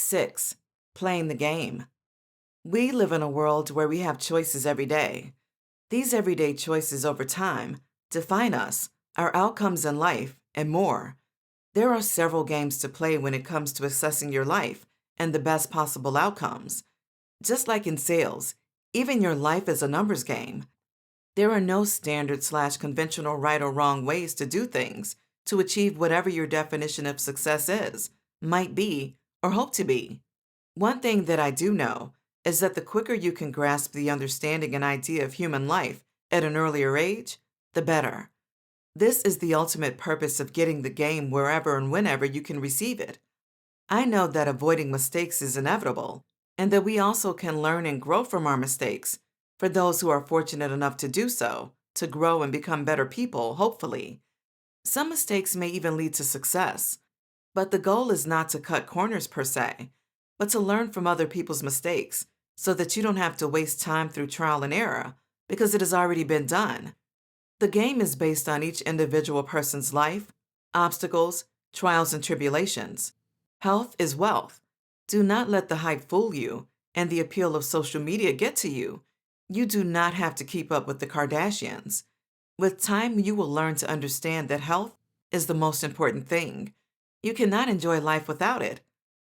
6. Playing the game. We live in a world where we have choices every day. These everyday choices over time define us, our outcomes in life, and more. There are several games to play when it comes to assessing your life and the best possible outcomes. Just like in sales, even your life is a numbers game. There are no standard/conventional right or wrong ways to do things to achieve whatever your definition of success is, might be, or hope to be. One thing that I do know is that the quicker you can grasp the understanding and idea of human life at an earlier age, the better. This is the ultimate purpose of getting the game wherever and whenever you can receive it. I know that avoiding mistakes is inevitable, and that we also can learn and grow from our mistakes, for those who are fortunate enough to do so, to grow and become better people, hopefully. Some mistakes may even lead to success, but the goal is not to cut corners per se, but to learn from other people's mistakes so that you don't have to waste time through trial and error because it has already been done. The game is based on each individual person's life, obstacles, trials, and tribulations. Health is wealth. Do not let the hype fool you and the appeal of social media get to you. You do not have to keep up with the Kardashians. With time, you will learn to understand that health is the most important thing. You cannot enjoy life without it,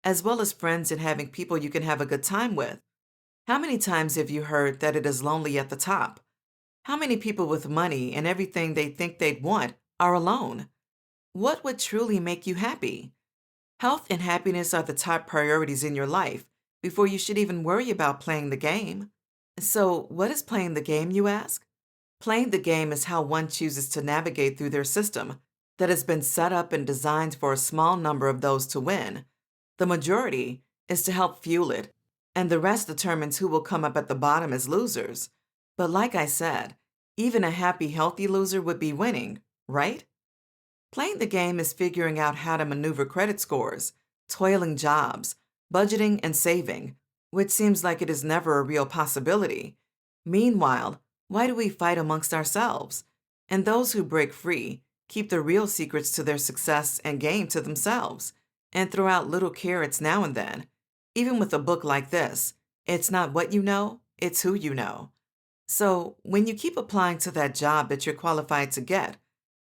as well as friends and having people you can have a good time with. How many times have you heard that it is lonely at the top? How many people with money and everything they think they'd want are alone? What would truly make you happy? Health and happiness are the top priorities in your life before you should even worry about playing the game. So, what is playing the game, you ask? Playing the game is how one chooses to navigate through their system that has been set up and designed for a small number of those to win. The majority is to help fuel it, and the rest determines who will come up at the bottom as losers. But like I said, even a happy, healthy loser would be winning, right? Playing the game is figuring out how to maneuver credit scores, toiling jobs, budgeting, and saving, which seems like it is never a real possibility. Meanwhile, why do we fight amongst ourselves? And those who break free keep the real secrets to their success and game to themselves, and throw out little carrots now and then. Even with a book like this, it's not what you know, it's who you know. So, when you keep applying to that job that you're qualified to get,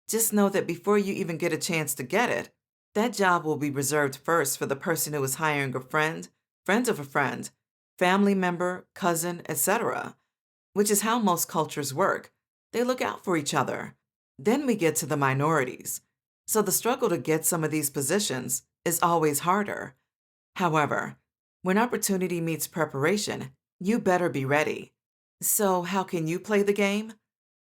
just know that before you even get a chance to get it, that job will be reserved first for the person who is hiring a friend, friend of a friend, family member, cousin, etc., which is how most cultures work. They look out for each other. Then we get to the minorities. So the struggle to get some of these positions is always harder. However, when opportunity meets preparation, you better be ready. So how can you play the game?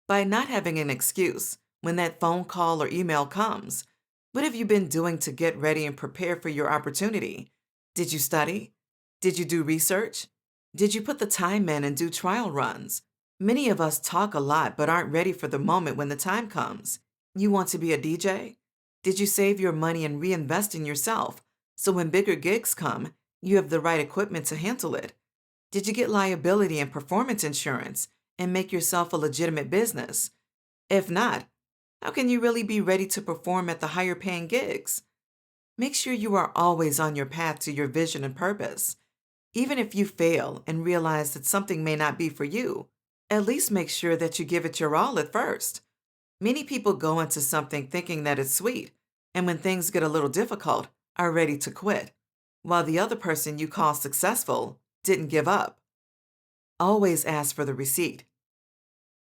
By not having an excuse when that phone call or email comes. What have you been doing to get ready and prepare for your opportunity? Did you study? Did you do research? Did you put the time in and do trial runs? Many of us talk a lot but aren't ready for the moment when the time comes. You want to be a DJ? Did you save your money and reinvest in yourself so when bigger gigs come, you have the right equipment to handle it? Did you get liability and performance insurance and make yourself a legitimate business? If not, how can you really be ready to perform at the higher paying gigs? Make sure you are always on your path to your vision and purpose. Even if you fail and realize that something may not be for you, at least make sure that you give it your all at first. Many people go into something thinking that it's sweet, and when things get a little difficult, are ready to quit, while the other person you call successful didn't give up. Always ask for the receipt.